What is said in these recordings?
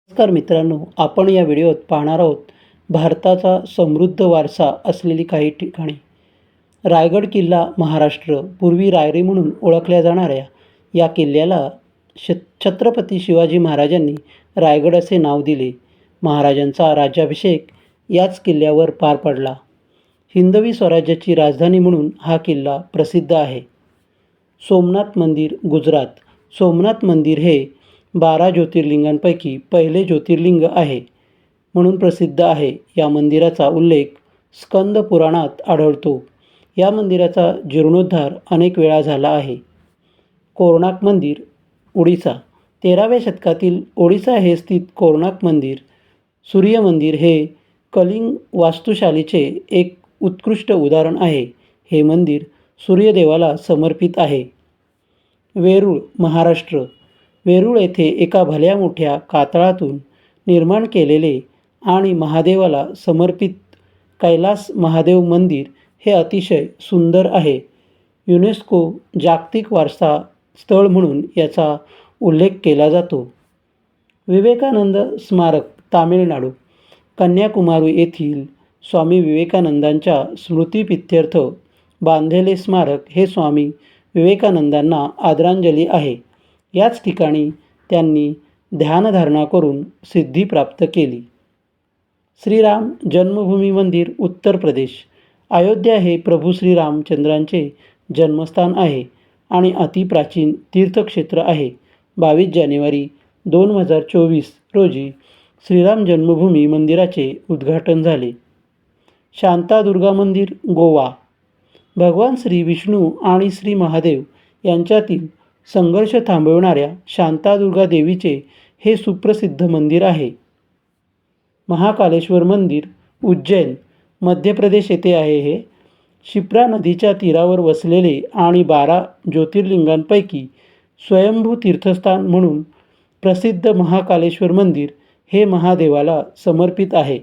नमस्कार मित्रांनो, आपण या व्हिडिओत पाहणार आहोत भारताचा समृद्ध वारसा असलेली काही ठिकाणे. रायगड किल्ला महाराष्ट्र, पूर्वी रायरी म्हणून ओळखल्या जाणाऱ्या या किल्ल्याला छत्रपती शिवाजी महाराजांनी रायगड असे नाव दिले. महाराजांचा राज्याभिषेक याच किल्ल्यावर पार पडला. हिंदवी स्वराज्याची राजधानी म्हणून हा किल्ला प्रसिद्ध आहे. सोमनाथ मंदिर, गुजरात. सोमनाथ मंदिर हे 12 ज्योतिर्लिंगांपैकी पहिले ज्योतिर्लिंग आहे म्हणून प्रसिद्ध आहे. या मंदिराचा उल्लेख स्कंद पुराणात आढळतो. या मंदिराचा जीर्णोद्धार अनेक वेळा झाला आहे. कोणार्क मंदिर, ओडिसा. 13व्या शतकातील ओडिसा हे स्थित कोणार्क मंदिर, सूर्य मंदिर हे कलिंग वास्तुशालीचे एक उत्कृष्ट उदाहरण आहे. हे मंदिर सूर्यदेवाला समर्पित आहे. वेरूळ, महाराष्ट्र. वेरूळ येथे एका भल्या मोठ्या कातळातून निर्माण केलेले आणि महादेवाला समर्पित कैलास महादेव मंदिर हे अतिशय सुंदर आहे. युनेस्को जागतिक वारसा स्थळ म्हणून याचा उल्लेख केला जातो. विवेकानंद स्मारक, तामिळनाडू. कन्याकुमारी येथील स्वामी विवेकानंदांच्या स्मृतिप्रित्यर्थ बांधलेले स्मारक हे स्वामी विवेकानंदांना आदरांजली आहे. याच ठिकाणी त्यांनी ध्यानधारणा करून सिद्धी प्राप्त केली. श्रीराम जन्मभूमी मंदिर, उत्तर प्रदेश. अयोध्या हे प्रभू श्रीरामचंद्रांचे जन्मस्थान आहे आणि अतिप्राचीन तीर्थक्षेत्र आहे. 22 जानेवारी 2024 रोजी श्रीराम जन्मभूमी मंदिराचे उद्घाटन झाले. शांतादुर्गा मंदिर, गोवा. भगवान श्री विष्णू आणि श्री महादेव यांच्यातील संघर्ष थांबविणाऱ्या शांतादुर्गा देवीचे हे सुप्रसिद्ध मंदिर आहे. महाकालेश्वर मंदिर, उज्जैन, मध्य प्रदेश येथे आहे. हे शिप्रा नदीच्या तीरावर वसलेले आणि 12 ज्योतिर्लिंगांपैकी स्वयंभू तीर्थस्थान म्हणून प्रसिद्ध महाकालेश्वर मंदिर हे महादेवाला समर्पित आहे.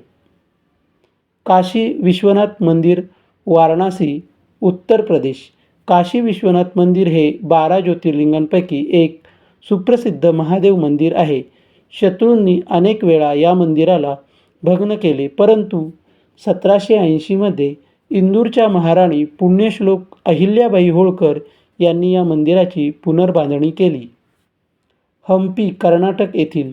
काशी विश्वनाथ मंदिर, वाराणसी, उत्तर प्रदेश. काशी विश्वनाथ मंदिर हे 12 ज्योतिर्लिंगांपैकी एक सुप्रसिद्ध महादेव मंदिर आहे. शत्रूंनी अनेक वेळा या मंदिराला भग्न केले, परंतु 1780 इंदूरच्या महाराणी पुण्यश्लोक अहिल्याबाई होळकर यांनी या मंदिराची पुनर्बांधणी केली. हंपी, कर्नाटक येथील.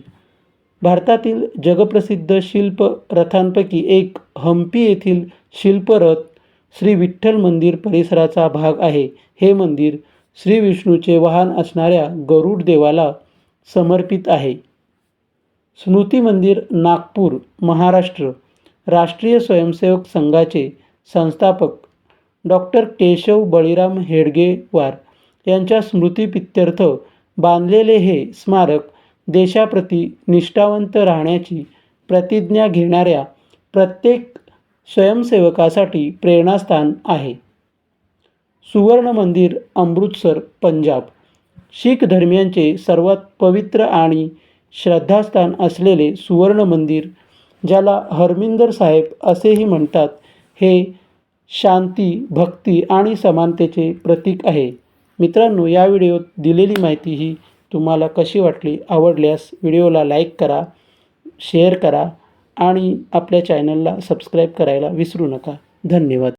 भारतातील जगप्रसिद्ध शिल्परथांपैकी एक हंपी येथील शिल्परथ श्री विठ्ठल मंदिर परिसराचा भाग आहे. हे मंदिर श्री विष्णूचे वाहन असणाऱ्या गरुड देवाला समर्पित आहे. स्मृती मंदिर, नागपूर, महाराष्ट्र. राष्ट्रीय स्वयंसेवक संघाचे संस्थापक डॉक्टर केशव बळीराम हेडगेवार यांच्या स्मृतिप्रित्यर्थ बांधलेले हे स्मारक देशाप्रती निष्ठावंत राहण्याची प्रतिज्ञा घेणाऱ्या प्रत्येक स्वयंसेवकासाठी प्रेरणास्थान आहे. सुवर्ण मंदिर, अमृतसर, पंजाब. शीख धर्मियांचे सर्वात पवित्र आणि श्रद्धास्थान असलेले सुवर्ण मंदिर, ज्याला हरमिंदर साहेब असेही म्हणतात, हे शांती, भक्ती आणि समानतेचे प्रतीक आहे. मित्रांनो, या व्हिडिओत दिलेली माहिती ही तुम्हाला कशी वाटली? आवडल्यास व्हिडिओला लाईक करा, शेअर करा आणि आपल्या चॅनलला सबस्क्राईब करायला विसरू नका. धन्यवाद.